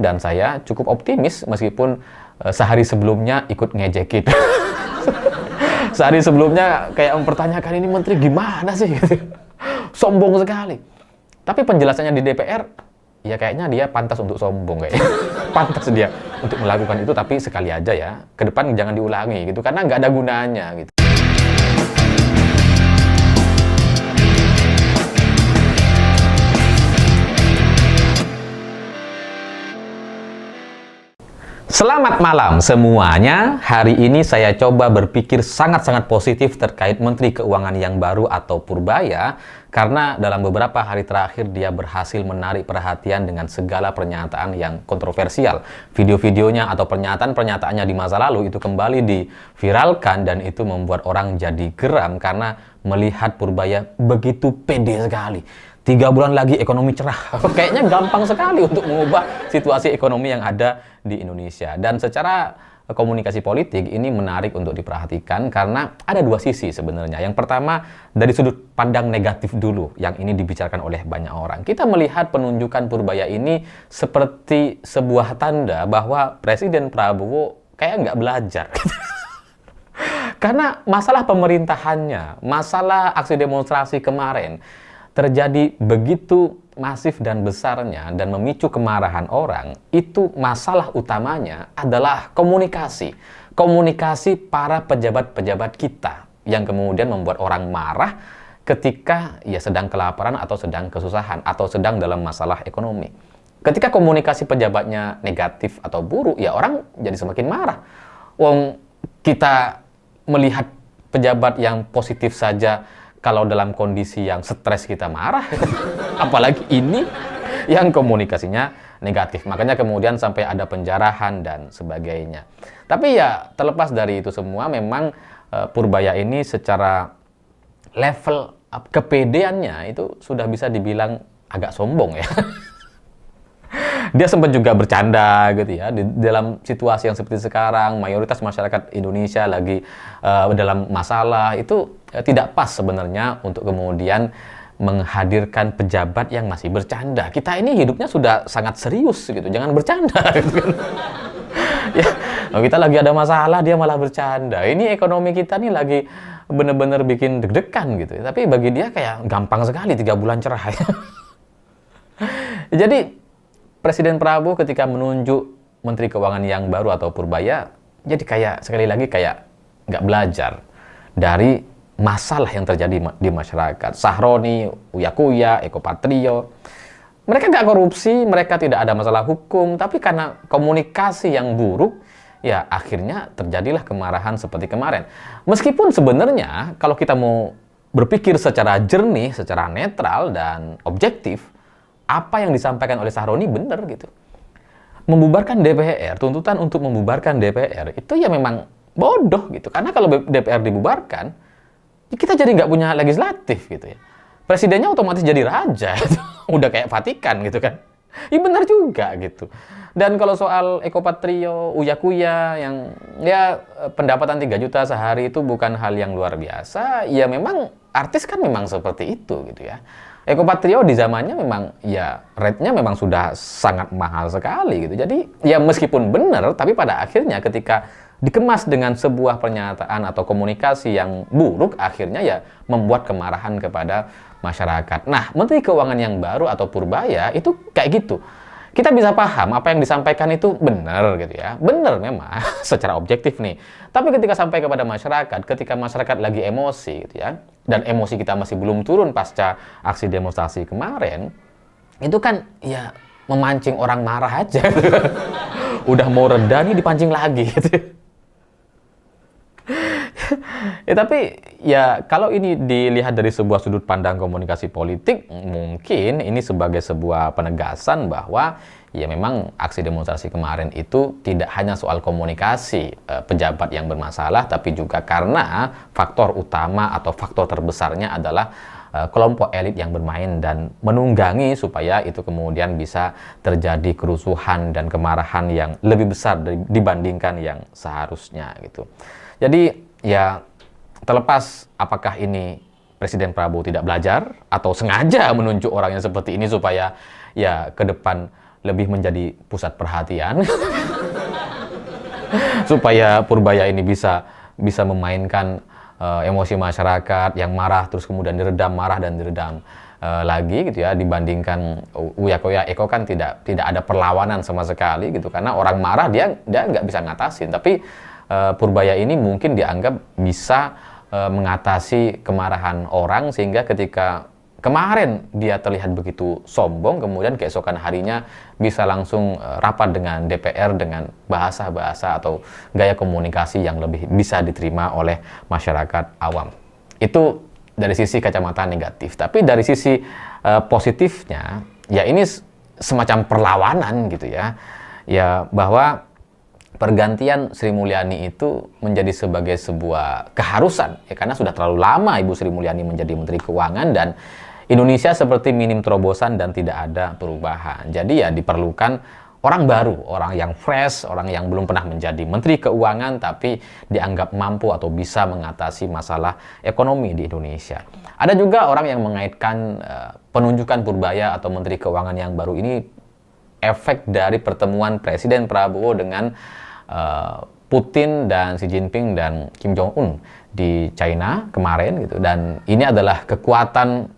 dan saya cukup optimis meskipun sehari sebelumnya ikut ngejekin. Sehari sebelumnya kayak mempertanyakan ini menteri gimana sih? Sombong sekali. Tapi penjelasannya di DPR, ya kayaknya dia pantas untuk sombong kayaknya. Pantas dia untuk melakukan itu, tapi sekali aja ya. Ke depan jangan diulangi gitu, karena nggak ada gunanya gitu. Selamat malam semuanya. Hari ini saya coba berpikir sangat-sangat positif terkait Menteri Keuangan yang baru atau Purbaya, karena dalam beberapa hari terakhir dia berhasil menarik perhatian dengan segala pernyataan yang kontroversial. Video-videonya atau pernyataan-pernyataannya di masa lalu itu kembali diviralkan dan itu membuat orang jadi geram karena melihat Purbaya begitu pede sekali. 3 bulan lagi ekonomi cerah. Kayaknya gampang sekali untuk mengubah situasi ekonomi yang ada di Indonesia. Dan secara komunikasi politik ini menarik untuk diperhatikan karena ada dua sisi sebenarnya. Yang pertama dari sudut pandang negatif dulu yang ini dibicarakan oleh banyak orang. Kita melihat penunjukan Purbaya ini seperti sebuah tanda bahwa Presiden Prabowo kayak nggak belajar. Karena masalah pemerintahannya, masalah aksi demonstrasi kemarin, terjadi begitu masif dan besarnya dan memicu kemarahan orang, itu masalah utamanya adalah komunikasi. Komunikasi para pejabat-pejabat kita yang kemudian membuat orang marah ketika ya sedang kelaparan atau sedang kesusahan atau sedang dalam masalah ekonomi. Ketika komunikasi pejabatnya negatif atau buruk, ya orang jadi semakin marah. Wong kita melihat pejabat yang positif saja kalau dalam kondisi yang stres kita marah, apalagi ini yang komunikasinya negatif. Makanya kemudian sampai ada penjarahan dan sebagainya. Tapi ya terlepas dari itu semua, memang Purbaya ini secara level kepedeannya itu sudah bisa dibilang agak sombong ya. Dia sempat juga bercanda gitu ya, di dalam situasi yang seperti sekarang, mayoritas masyarakat Indonesia lagi dalam masalah, itu tidak pas sebenarnya untuk kemudian menghadirkan pejabat yang masih bercanda. Kita ini hidupnya sudah sangat serius gitu, jangan bercanda gitu kan. Ya, kita lagi ada masalah, dia malah bercanda. Ini ekonomi kita nih lagi bener-bener bikin deg-degan gitu. Tapi bagi dia kayak gampang sekali 3 bulan cerah ya. Jadi Presiden Prabowo ketika menunjuk Menteri Keuangan yang baru atau Purbaya, jadi kayak sekali lagi kayak nggak belajar dari masalah yang terjadi di masyarakat. Sahroni, Uya Kuya, Eko Patrio, mereka nggak korupsi, mereka tidak ada masalah hukum, tapi karena komunikasi yang buruk, ya akhirnya terjadilah kemarahan seperti kemarin. Meskipun sebenarnya kalau kita mau berpikir secara jernih, secara netral dan objektif, apa yang disampaikan oleh Sahroni benar gitu. Membubarkan DPR, tuntutan untuk membubarkan DPR, itu ya memang bodoh gitu. Karena kalau DPR dibubarkan, kita jadi nggak punya legislatif gitu ya. Presidennya otomatis jadi raja, gitu. Udah kayak Vatikan gitu kan. Ya benar juga gitu. Dan kalau soal Eko Patrio, Uya Kuya yang ya pendapatan 3 juta sehari itu bukan hal yang luar biasa, ya memang artis kan memang seperti itu gitu ya. Eko Patrio di zamannya memang ya rate-nya memang sudah sangat mahal sekali gitu. Jadi ya meskipun benar, tapi pada akhirnya ketika dikemas dengan sebuah pernyataan atau komunikasi yang buruk, akhirnya ya membuat kemarahan kepada masyarakat. Nah, Menteri Keuangan yang baru atau Purbaya itu kayak gitu. Kita bisa paham apa yang disampaikan itu benar gitu ya. Benar memang secara objektif nih. Tapi ketika sampai kepada masyarakat, ketika masyarakat lagi emosi gitu ya, dan emosi kita masih belum turun pasca aksi demonstrasi kemarin, itu kan ya memancing orang marah aja. Udah mau reda nih dipancing lagi gitu. Ya, tapi ya kalau ini dilihat dari sebuah sudut pandang komunikasi politik, mungkin ini sebagai sebuah penegasan bahwa ya memang aksi demonstrasi kemarin itu tidak hanya soal komunikasi pejabat yang bermasalah, tapi juga karena faktor utama atau faktor terbesarnya adalah kelompok elit yang bermain dan menunggangi supaya itu kemudian bisa terjadi kerusuhan dan kemarahan yang lebih besar dibandingkan yang seharusnya gitu. Jadi ya terlepas apakah ini Presiden Prabowo tidak belajar atau sengaja menunjuk orang yang seperti ini supaya ya ke depan lebih menjadi pusat perhatian supaya Purbaya ini bisa memainkan emosi masyarakat yang marah, terus kemudian diredam, marah dan diredam lagi gitu ya, dibandingkan Uya Kuya Eko kan tidak ada perlawanan sama sekali gitu, karena orang marah dia nggak bisa ngatasin, tapi Purbaya ini mungkin dianggap bisa mengatasi kemarahan orang, sehingga ketika kemarin dia terlihat begitu sombong, kemudian keesokan harinya bisa langsung rapat dengan DPR dengan bahasa-bahasa atau gaya komunikasi yang lebih bisa diterima oleh masyarakat awam. Itu dari sisi kacamata negatif. Tapi dari sisi positifnya, ya ini semacam perlawanan gitu ya. Ya bahwa pergantian Sri Mulyani itu menjadi sebagai sebuah keharusan, ya, karena sudah terlalu lama Ibu Sri Mulyani menjadi Menteri Keuangan dan Indonesia seperti minim terobosan dan tidak ada perubahan. Jadi ya diperlukan orang baru, orang yang fresh, orang yang belum pernah menjadi Menteri Keuangan tapi dianggap mampu atau bisa mengatasi masalah ekonomi di Indonesia. Ada juga orang yang mengaitkan penunjukan Purbaya atau Menteri Keuangan yang baru ini efek dari pertemuan Presiden Prabowo dengan Putin dan Xi Jinping dan Kim Jong Un di China kemarin gitu. Dan ini adalah kekuatan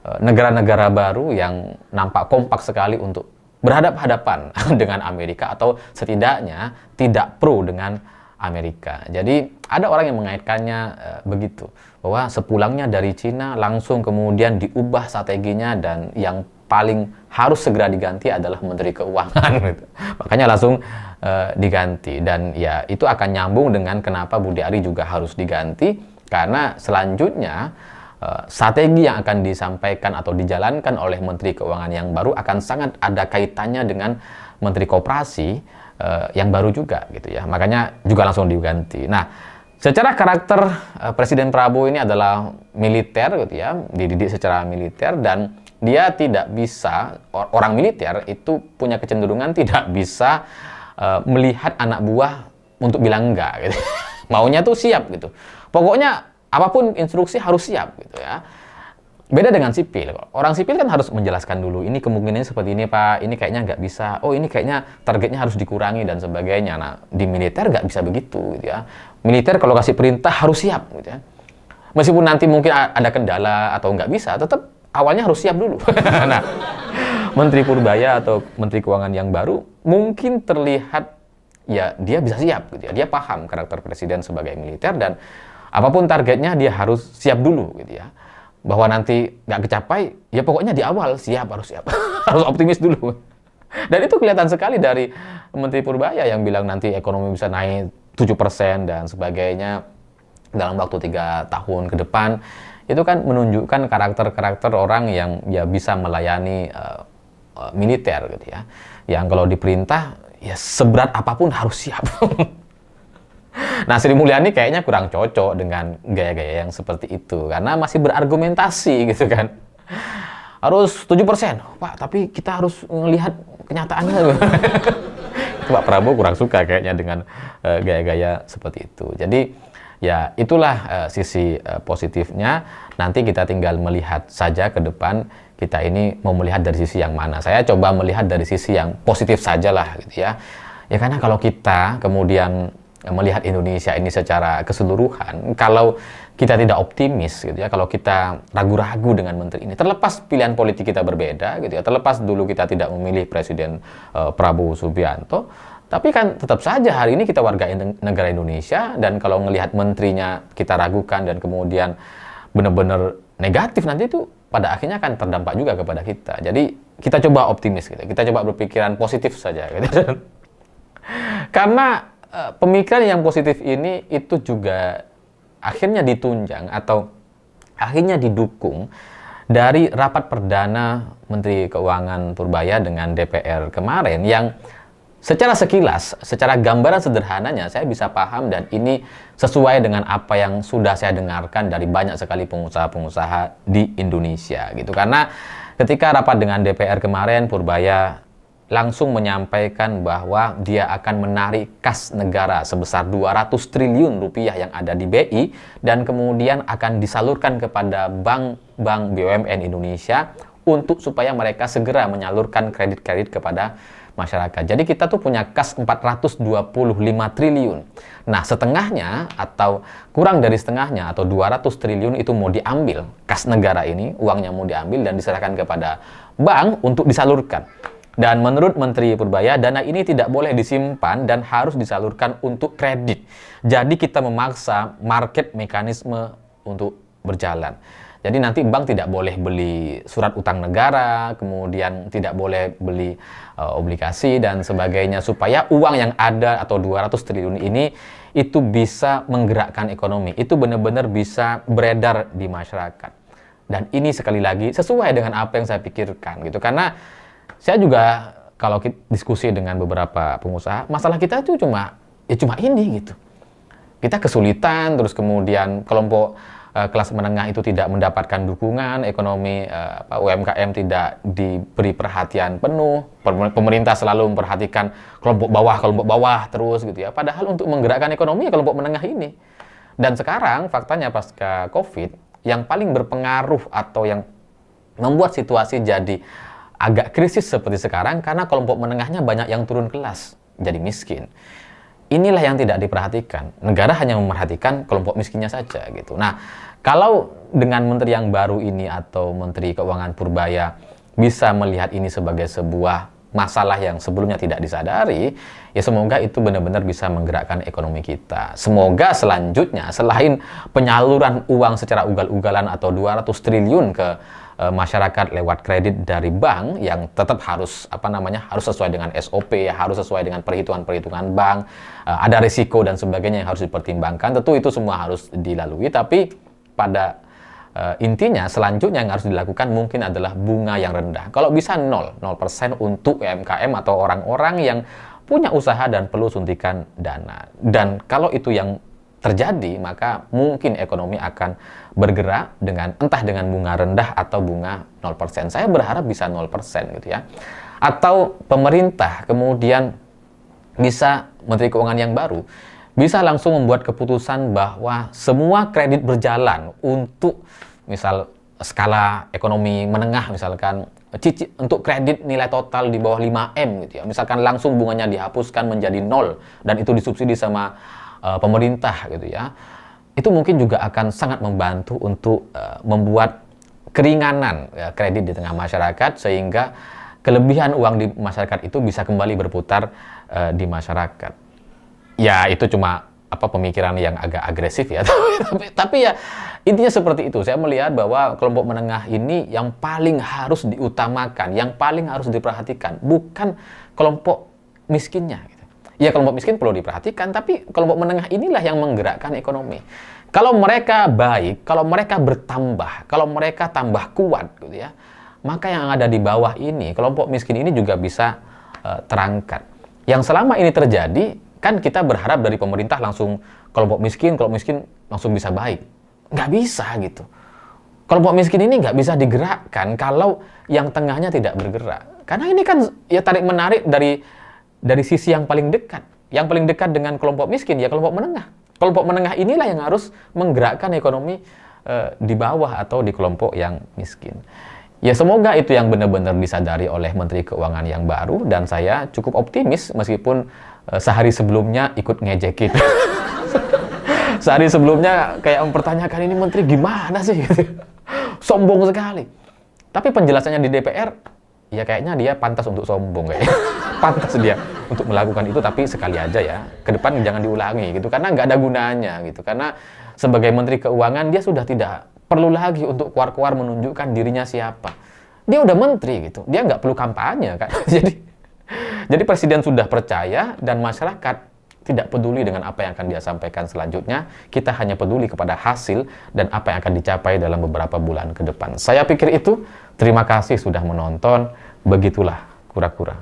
negara-negara baru yang nampak kompak sekali untuk berhadap-hadapan dengan Amerika, atau setidaknya tidak pro dengan Amerika. Jadi ada orang yang mengaitkannya begitu, bahwa sepulangnya dari Cina langsung kemudian diubah strateginya dan yang paling harus segera diganti adalah Menteri Keuangan gitu. Makanya langsung diganti, dan ya itu akan nyambung dengan kenapa Budi Ari juga harus diganti, karena selanjutnya strategi yang akan disampaikan atau dijalankan oleh Menteri Keuangan yang baru akan sangat ada kaitannya dengan Menteri Koperasi yang baru juga gitu ya. Makanya juga langsung diganti. Nah, secara karakter Presiden Prabowo ini adalah militer gitu ya, dididik secara militer, dan dia tidak bisa, orang militer itu punya kecenderungan tidak bisa melihat anak buah untuk bilang enggak gitu. Maunya tuh siap gitu. Pokoknya apapun instruksi harus siap gitu ya. Beda dengan sipil. Orang sipil kan harus menjelaskan dulu, ini kemungkinannya seperti ini Pak, ini kayaknya nggak bisa, oh ini kayaknya targetnya harus dikurangi dan sebagainya. Nah, di militer nggak bisa begitu gitu ya. Militer kalau kasih perintah harus siap gitu ya. Meskipun nanti mungkin ada kendala atau nggak bisa, tetap awalnya harus siap dulu. Nah, Menteri Purbaya atau Menteri Keuangan yang baru mungkin terlihat ya dia bisa siap gitu ya. Dia paham karakter presiden sebagai militer, dan apapun targetnya dia harus siap dulu gitu ya. Bahwa nanti nggak kecapai, ya pokoknya di awal harus siap. Harus optimis dulu. Dan itu kelihatan sekali dari Menteri Purbaya yang bilang nanti ekonomi bisa naik 7% dan sebagainya dalam waktu 3 tahun ke depan. Itu kan menunjukkan karakter-karakter orang yang ya bisa melayani militer gitu ya. Yang kalau diperintah, ya seberat apapun harus siap. Nah, Sri Mulyani kayaknya kurang cocok dengan gaya-gaya yang seperti itu, karena masih berargumentasi gitu kan. Harus 7%, Pak, tapi kita harus melihat kenyataannya. Itu Pak Prabowo kurang suka kayaknya dengan gaya-gaya seperti itu. Jadi ya itulah sisi positifnya. Nanti kita tinggal melihat saja ke depan, kita ini mau melihat dari sisi yang mana. Saya coba melihat dari sisi yang positif sajalah gitu ya. Ya karena kalau kita kemudian melihat Indonesia ini secara keseluruhan, kalau kita tidak optimis gitu ya, kalau kita ragu-ragu dengan menteri ini, terlepas pilihan politik kita berbeda gitu ya, terlepas dulu kita tidak memilih Presiden Prabowo Subianto, tapi kan tetap saja hari ini kita warga negara Indonesia, dan kalau melihat menterinya kita ragukan dan kemudian benar-benar negatif, nanti itu pada akhirnya akan terdampak juga kepada kita. Jadi kita coba optimis gitu, kita coba berpikiran positif saja gitu. Karena pemikiran yang positif ini itu juga akhirnya ditunjang atau akhirnya didukung dari rapat perdana Menteri Keuangan Purbaya dengan DPR kemarin, yang secara sekilas, secara gambaran sederhananya saya bisa paham, dan ini sesuai dengan apa yang sudah saya dengarkan dari banyak sekali pengusaha-pengusaha di Indonesia gitu. Karena ketika rapat dengan DPR kemarin, Purbaya langsung menyampaikan bahwa dia akan menarik kas negara sebesar 200 triliun rupiah yang ada di BI, dan kemudian akan disalurkan kepada bank-bank BUMN Indonesia untuk supaya mereka segera menyalurkan kredit-kredit kepada masyarakat. Jadi kita tuh punya kas 425 triliun. Nah, setengahnya atau kurang dari setengahnya atau 200 triliun itu mau diambil. Kas negara ini, uangnya mau diambil dan diserahkan kepada bank untuk disalurkan. Dan menurut Menteri Purbaya, dana ini tidak boleh disimpan dan harus disalurkan untuk kredit. Jadi kita memaksa market mekanisme untuk berjalan. Jadi nanti bank tidak boleh beli surat utang negara, kemudian tidak boleh beli obligasi dan sebagainya, supaya uang yang ada atau 200 triliun ini itu bisa menggerakkan ekonomi. Itu benar-benar bisa beredar di masyarakat. Dan ini sekali lagi sesuai dengan apa yang saya pikirkan gitu. Karena saya juga kalau diskusi dengan beberapa pengusaha, masalah kita itu cuma ini gitu. Kita kesulitan, terus kemudian kelompok kelas menengah itu tidak mendapatkan dukungan, ekonomi UMKM tidak diberi perhatian penuh, pemerintah selalu memperhatikan kelompok bawah terus gitu ya. Padahal untuk menggerakkan ekonomi ya kelompok menengah ini. Dan sekarang faktanya pasca Covid, yang paling berpengaruh atau yang membuat situasi jadi agak krisis seperti sekarang karena kelompok menengahnya banyak yang turun kelas, jadi miskin. Inilah yang tidak diperhatikan. Negara hanya memperhatikan kelompok miskinnya saja gitu. Nah, kalau dengan menteri yang baru ini atau Menteri Keuangan Purbaya bisa melihat ini sebagai sebuah masalah yang sebelumnya tidak disadari, ya semoga itu benar-benar bisa menggerakkan ekonomi kita. Semoga selanjutnya selain penyaluran uang secara ugal-ugalan atau 200 triliun ke masyarakat lewat kredit dari bank yang tetap harus harus sesuai dengan SOP, harus sesuai dengan perhitungan-perhitungan bank, ada risiko dan sebagainya yang harus dipertimbangkan. Tentu itu semua harus dilalui, tapi pada intinya selanjutnya yang harus dilakukan mungkin adalah bunga yang rendah. Kalau bisa 0% untuk UMKM atau orang-orang yang punya usaha dan perlu suntikan dana. Dan kalau itu yang terjadi, maka mungkin ekonomi akan bergerak entah dengan bunga rendah atau bunga 0%. Saya berharap bisa 0% gitu ya. Atau pemerintah kemudian bisa, Menteri Keuangan yang baru bisa langsung membuat keputusan bahwa semua kredit berjalan untuk misal skala ekonomi menengah, misalkan untuk kredit nilai total di bawah 5M gitu ya. Misalkan langsung bunganya dihapuskan menjadi 0 dan itu disubsidi sama pemerintah gitu ya. Itu mungkin juga akan sangat membantu untuk membuat keringanan kredit di tengah masyarakat, sehingga kelebihan uang di masyarakat itu bisa kembali berputar di masyarakat. Ya itu cuma pemikiran yang agak agresif ya. tapi ya intinya seperti itu. Saya melihat bahwa kelompok menengah ini yang paling harus diutamakan, yang paling harus diperhatikan, bukan kelompok miskinnya. Ya kelompok miskin perlu diperhatikan, tapi kelompok menengah inilah yang menggerakkan ekonomi. Kalau mereka baik, kalau mereka bertambah, kalau mereka tambah kuat gitu ya, maka yang ada di bawah ini, kelompok miskin ini juga bisa terangkat. Yang selama ini terjadi, kan kita berharap dari pemerintah langsung kelompok miskin langsung bisa baik. Nggak bisa gitu. Kelompok miskin ini nggak bisa digerakkan kalau yang tengahnya tidak bergerak. Karena ini kan ya tarik-menarik dari sisi yang paling dekat. Yang paling dekat dengan kelompok miskin ya kelompok menengah. Kelompok menengah inilah yang harus menggerakkan ekonomi di bawah atau di kelompok yang miskin. Ya semoga itu yang benar-benar disadari oleh Menteri Keuangan yang baru, dan saya cukup optimis meskipun sehari sebelumnya ikut ngejekin. Sehari sebelumnya kayak mempertanyakan ini menteri gimana sih? Sombong sekali. Tapi penjelasannya di DPR, ya kayaknya dia pantas untuk sombong kayaknya. Pantas dia untuk melakukan itu, tapi sekali aja ya. Ke depan jangan diulangi gitu, karena nggak ada gunanya gitu. Karena sebagai Menteri Keuangan dia sudah tidak perlu lagi untuk keluar-keluar menunjukkan dirinya siapa. Dia udah menteri gitu, dia nggak perlu kampanye kan. Jadi presiden sudah percaya dan masyarakat tidak peduli dengan apa yang akan dia sampaikan selanjutnya. Kita hanya peduli kepada hasil dan apa yang akan dicapai dalam beberapa bulan ke depan. Saya pikir itu. Terima kasih sudah menonton. Begitulah kura-kura.